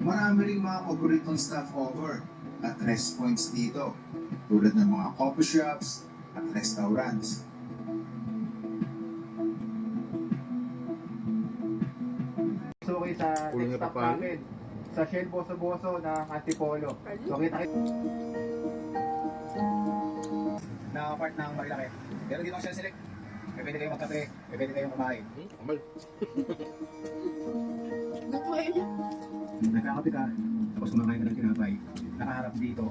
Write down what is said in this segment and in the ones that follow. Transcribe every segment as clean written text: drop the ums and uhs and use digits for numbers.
Marami ring mga paboritong stopover at rest points dito, tulad ng mga coffee shops at restaurants. So okay sa Kulang next na stop pa paano? namin sa Shell Boso-Boso ng Antipolo. So kita na-part ng Marilaki. Pero dito ang Shell Select. Pwede kayong magkape, pwede kayong kumain. Amal. Natuloy niya. Nagkakape ka, tapos kumakain ka ng tinapay. Nakaharap dito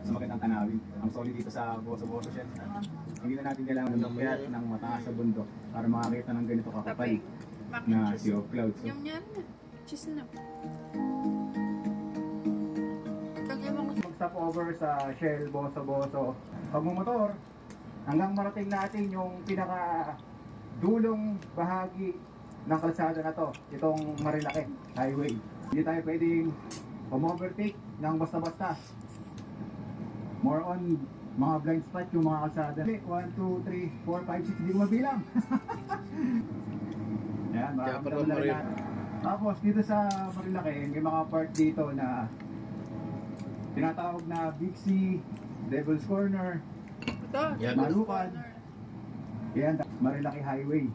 sa magandang tanawin. Ang solid dito sa Boso-Boso Shell. Hindi na natin kailangan ng piyat ng mataas sa bundok para makakita ng ganito kakapal na sea of clouds. So, Yung yan na. Cheese na. Lagyan mo ko. mag-stop over sa Shell Boso-Boso. Pag motor, hanggang marating natin yung pinaka dulong bahagi ng kalsada na to, itong Marilaki Highway. Hindi tayo pwedeng overtake ng basta-basta. More on mga blind spot yung mga kalsada. 1, 2, 3, 4, 5, 6, hindi ko mabilang. Yan, Kaya maraming parang na Maril. rin. Tapos dito sa Marilaki, may mga part dito na tinatawag na Big C, Devil's Corner, Ito. Yan. Malukan. Yan, Marilaki Highway.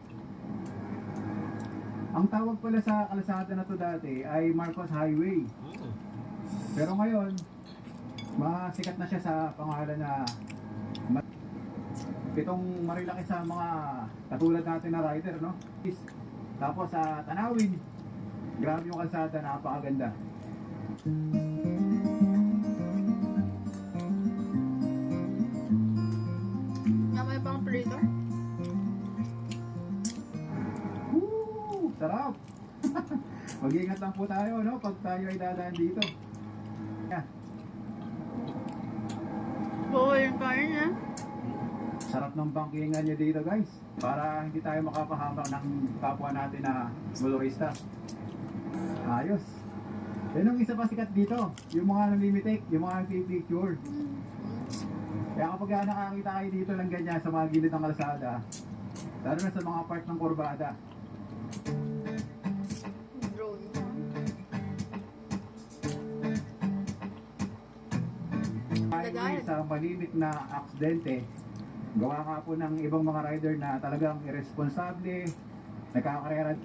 Ang tawag pala sa kalsada na to dati ay Marcos Highway. Pero ngayon, masikat na siya sa pangalan na itong Marilaki sa mga katulad natin na rider, no? Tapos sa tanawin, grabe yung kalsada, napakaganda. May pang prito. Woo! Sarap! Mag-iingat lang po tayo, no? Pag tayo ay dadaan dito. Yan. Oo, yung kain niya. Sarap ng bangkingan nyo dito, guys. Para hindi tayo makapahamak ng kapwa natin na motorista. Ayos. Yan ang isa pa sikat dito. Yung mga namimitik, yung mga nagpipicture. Kaya kapag nakakita kayo dito ng ganyan sa mga gilid ng kalsada, lalo na sa mga part ng kurbada, Drone. highway sa malimit na aksidente, gawa nga po ng ibang mga rider na talagang irresponsable, nagkakarera.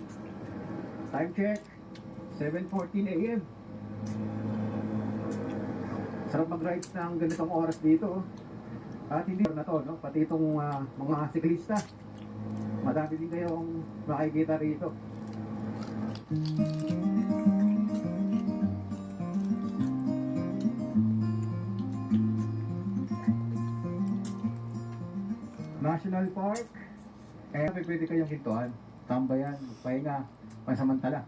Time check, 7:14 AM. Sarap mag-ride ng ganitong oras dito. At hindi na to, no? Pati itong mga siklista. Madami din kayong makikita rito. National Park. Kaya pwede kayong hintuan, tambayan, pahinga, pansamantala.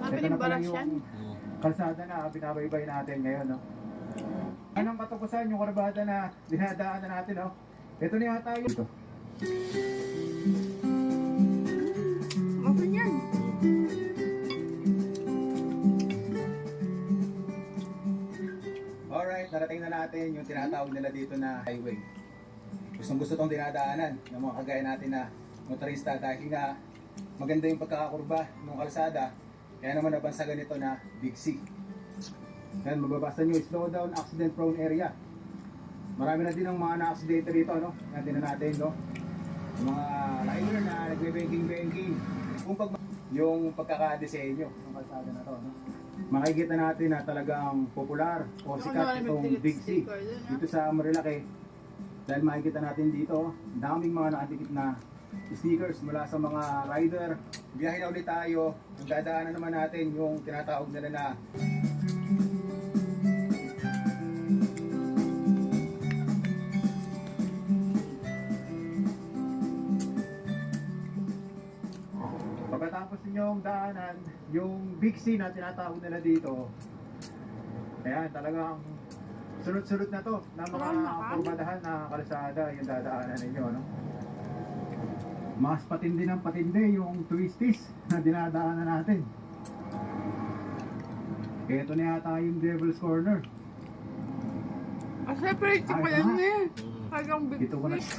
Ito na pala Mabiling yung yan. kalsada na binabaybay natin ngayon, no? Anong katukusan yung kurbada na dinadaanan natin, no? Ito na yata yung... Ito. Okay yan. Alright, narating na natin yung tinatawag nila dito na highway. Gustong gusto tong dinadaanan ng mga kagaya natin na motorista dahil nga maganda yung pagkakakurba ng kalsada. Kaya naman nabansagan ito na Big C. Yan, mababasa nyo, slow down, accident prone area. Marami na din ang mga na-accidente rito, no? Natin na natin, no? Yung mga rider na nagbe-banking. Kung yung pagkakadesenyo ng kalsada na to, no? Makikita natin na talagang popular o sikat itong Big C dito sa Marilaki. Dahil makikita natin dito, daming mga nakadikit na stickers mula sa mga rider. Biyahe na ulit tayo. Ang dadaanan naman natin yung tinatawag nila na pagkatapos ninyong daanan yung Big C na tinatawag nila dito. Ayan, talagang sunod-sunod na to na mga kurbadahan na kalsada yung dadaanan ninyo, no? Mas patindi ng patindi yung twisties na dinadaanan natin. Ito na yata yung Devil's Corner. Separate ko yan eh. Hanggang big Dito ko na. fish.